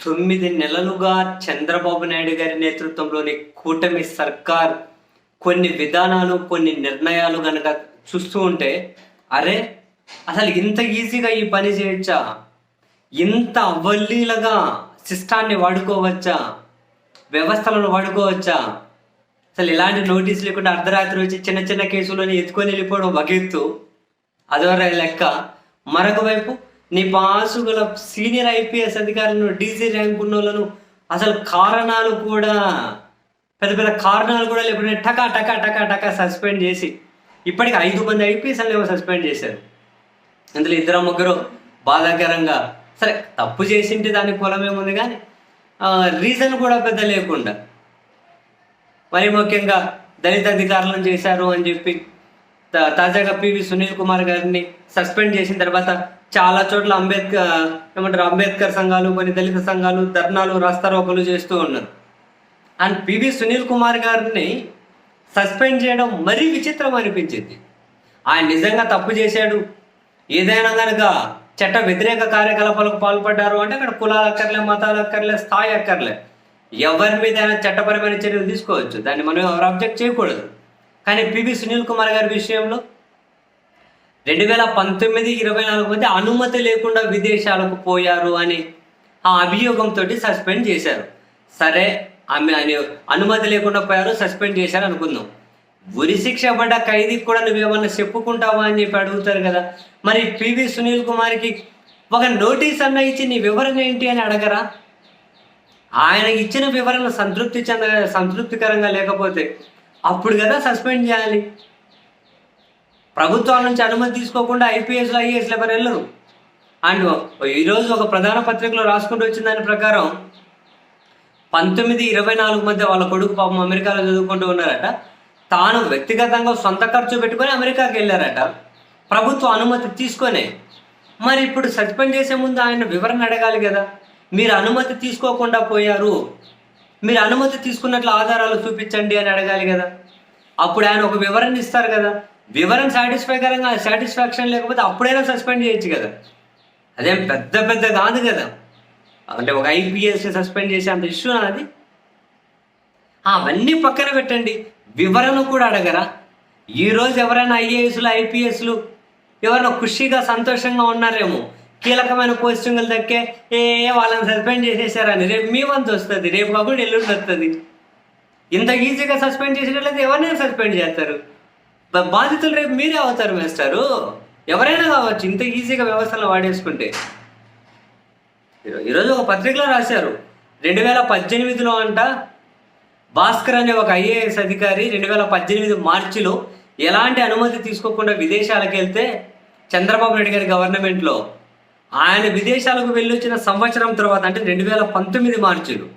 9 నెలలుగా చంద్రబాబు నాయుడు గారి నేతృత్వంలోని కూటమి సర్కార్ కొన్ని విధానాలు, కొన్ని నిర్ణయాలు గనక చూస్తూ ఉంటే, అరే అసలు ఇంత ఈజీగా ఈ పని చేయొచ్చా? ఇంత అవలీలగా సిస్టాన్ని వాడుకోవచ్చా? వ్యవస్థలను వాడుకోవచ్చా? అసలు ఇలాంటి నోటీస్ లేకుండా అర్ధరాత్రి వచ్చి చిన్న చిన్న కేసులని ఎత్తుకొని వెళ్ళిపోవడం ఒక ఎత్తు, అదొక లెక్క. మరొక వైపు నీ పాసు గల సీనియర్ ఐపీఎస్ అధికారులను, డీసీ ర్యాంక్ ఉన్న వాళ్ళను అసలు కారణాలు కూడా పెద్ద పెద్ద కారణాలు కూడా లేకుండా టకా టకా టకా టకా సస్పెండ్ చేసి ఇప్పటికి 5 మంది ఐపీఎస్లను ఏమో సస్పెండ్ చేశారు. అందులో 2-3 బాధాకరంగా, సరే తప్పు చేసింటే దానికి పొలమేముంది, కానీ రీజన్ కూడా పెద్ద లేకుండా మరి ముఖ్యంగా దళిత అధికారులను చేశారు అని చెప్పి తాజాగా పివి సునీల్ కుమార్ గారిని సస్పెండ్ చేసిన తర్వాత చాలా చోట్ల అంబేద్కర్ సంఘాలు, కొన్ని దళిత సంఘాలు ధర్నాలు, రాస్తారోకలు చేస్తూ ఉన్నారు. అండ్ పివి సునీల్ కుమార్ గారిని సస్పెండ్ చేయడం మరీ విచిత్రం అనిపించింది. ఆయన నిజంగా తప్పు చేశాడు, ఏదైనా కనుక చట్ట వ్యతిరేక కార్యకలాపాలకు పాల్పడ్డారు అంటే అక్కడ కులాలు అక్కర్లే, మతాలు అక్కర్లే, స్థాయి అక్కర్లే, ఎవరి మీద అయినా చట్టపరమైన చర్యలు తీసుకోవచ్చు, దాన్ని మనం ఎవరు అబ్జెక్ట్ చేయకూడదు. కానీ పివి సునీల్ కుమార్ గారి విషయంలో 2019-24 మధ్య అనుమతి లేకుండా విదేశాలకు పోయారు అని ఆ అభియోగంతో సస్పెండ్ చేశారు. సరే, ఆమె అనుమతి లేకుండా పోయారు, సస్పెండ్ చేశారు అనుకుందాం. ఉరి శిక్ష పడ్డ ఖైదీకి కూడా నువ్వేమన్నా చెప్పుకుంటావా అని చెప్పి అడుగుతారు కదా. మరి పివి సునీల్ కుమార్కి ఒక నోటీస్ అన్న ఇచ్చి నీ వివరణ ఏంటి అని అడగరా? ఆయన ఇచ్చిన వివరణ సంతృప్తికరంగా లేకపోతే అప్పుడు కదా సస్పెండ్ చేయాలి. ప్రభుత్వాల నుంచి అనుమతి తీసుకోకుండా ఐపీఎస్లు, ఐఏఎస్లు ఎవరు వెళ్ళరు. అండ్ ఈరోజు ఒక ప్రధాన పత్రికలో రాసుకుంటూ వచ్చిన దాని ప్రకారం 19-24 మధ్య వాళ్ళ కొడుకు పాపం అమెరికాలో చదువుకుంటూ ఉన్నారట. తాను వ్యక్తిగతంగా సొంత ఖర్చు పెట్టుకొని అమెరికాకి వెళ్ళారట, ప్రభుత్వ అనుమతి తీసుకొనే. మరి ఇప్పుడు సస్పెండ్ చేసే ముందు ఆయన వివరణ అడగాలి కదా. మీరు అనుమతి తీసుకోకుండా పోయారు, మీరు అనుమతి తీసుకున్నట్లు ఆధారాలు చూపించండి అని అడగాలి కదా. అప్పుడు ఆయన ఒక వివరణ ఇస్తారు కదా. వివరణ సాటిస్ఫాక్షన్ లేకపోతే అప్పుడైనా సస్పెండ్ చేయొచ్చు కదా. అదేం పెద్ద కాదు కదా. అంటే ఒక ఐపీఎస్ని సస్పెండ్ చేసే అంత ఇష్యూ అది. అవన్నీ పక్కన పెట్టండి, వివరణ కూడా అడగరా? ఈరోజు ఎవరైనా ఐఏఎస్లు, ఐపీఎస్లు ఎవరైనా ఖుషిగా సంతోషంగా ఉన్నారేమో, కీలకమైన పోస్టింగ్లు దక్కే వాళ్ళని సస్పెండ్ చేసేసారని రేపు మీ వంతు వస్తుంది, రేపు కాకుండా ఎల్లుండి వస్తుంది. ఇంత ఈజీగా సస్పెండ్ చేసేటట్లయితే ఎవరినైనా సస్పెండ్ చేస్తారు. బాధితులు రేపు మీరే అవుతారు మేస్టారు, ఎవరైనా కావచ్చు ఇంత ఈజీగా వ్యవస్థలను వాడేసుకుంటే. ఈరోజు ఒక పత్రికలో రాశారు, 2018లో అంట భాస్కర్ అనే ఒక ఐఏఎస్ అధికారి 2018 మార్చిలో ఎలాంటి అనుమతి తీసుకోకుండా విదేశాలకు వెళ్తే చంద్రబాబు నాయుడు గారి గవర్నమెంట్లో ఆయన విదేశాలకు వెళ్ళి వచ్చిన సంవత్సరం తర్వాత, అంటే 2019 మార్చిలో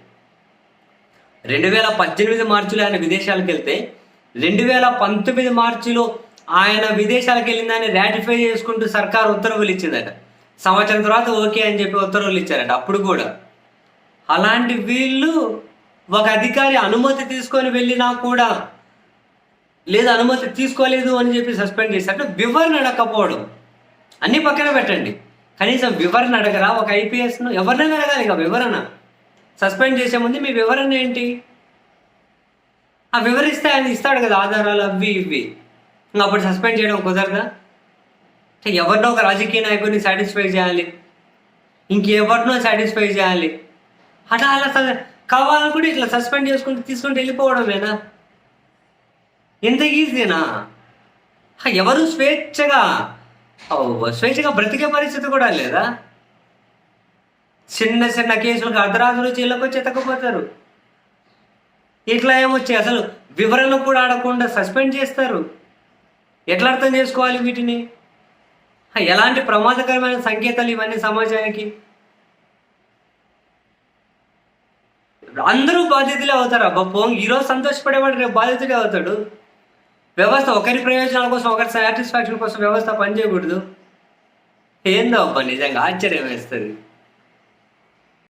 2018 మార్చిలో ఆయన విదేశాలకు వెళ్తే 2019 మార్చిలో ఆయన విదేశాలకు వెళ్ళిందని రాటిఫై చేసుకుంటూ సర్కారు ఉత్తర్వులు ఇచ్చిందట. సంవత్సరం తర్వాత ఓకే అని చెప్పి ఉత్తర్వులు ఇచ్చారట. అప్పుడు కూడా అలాంటి వీళ్ళు ఒక అధికారి అనుమతి తీసుకొని వెళ్ళినా కూడా లేదు, అనుమతి తీసుకోలేదు అని చెప్పి సస్పెండ్ చేశారు. వివరణ అడగకపోవడం అన్నీ పక్కన పెట్టండి, కనీసం వివరణ అడగరా? ఒక ఐపీఎస్ను ఎవరినైనా అడగాలి ఇక వివరణ. సస్పెండ్ చేసే ముందు మీ వివరణ ఏంటి? ఆ వివరిస్తే ఆయన ఇస్తాడు కదా ఆధారాలు అవి ఇవి. ఇంకా అప్పుడు సస్పెండ్ చేయడం కుదరదా? ఎవరినో ఒక రాజకీయ నాయకుడిని సాటిస్ఫై చేయాలి, ఇంకెవరినో సాటిస్ఫై చేయాలి. అలా కావాలనుకుంటే ఇట్లా సస్పెండ్ చేసుకుంటూ తీసుకుంటూ వెళ్ళిపోవడమేనా? ఎంత ఈజీనా? ఎవరు స్వేచ్ఛగా బ్రతికే పరిస్థితి కూడా లేదా? చిన్న చిన్న కేసులకు అర్ధరాత్రులు జైలుకొచ్చి ఎత్తకపోతారు. ఇట్లా ఏమొచ్చాయి? అసలు వివరణ కూడా ఆడకుండా సస్పెండ్ చేస్తారు. ఎట్లా అర్థం చేసుకోవాలి వీటిని? ఎలాంటి ప్రమాదకరమైన సంకేతాలు ఇవన్నీ సమాజానికి? అందరూ బాధితులే అవుతారు. ఈరోజు సంతోషపడేవాడు రేపు బాధితుడే అవుతాడు. వ్యవస్థ ఒకరి ప్రయోజనాల కోసం, ఒకరి సాటిస్ఫాక్షన్ కోసం వ్యవస్థ పనిచేయకూడదు. ఏందో అబ్బా, నిజంగా ఆశ్చర్యం వేస్తుంది.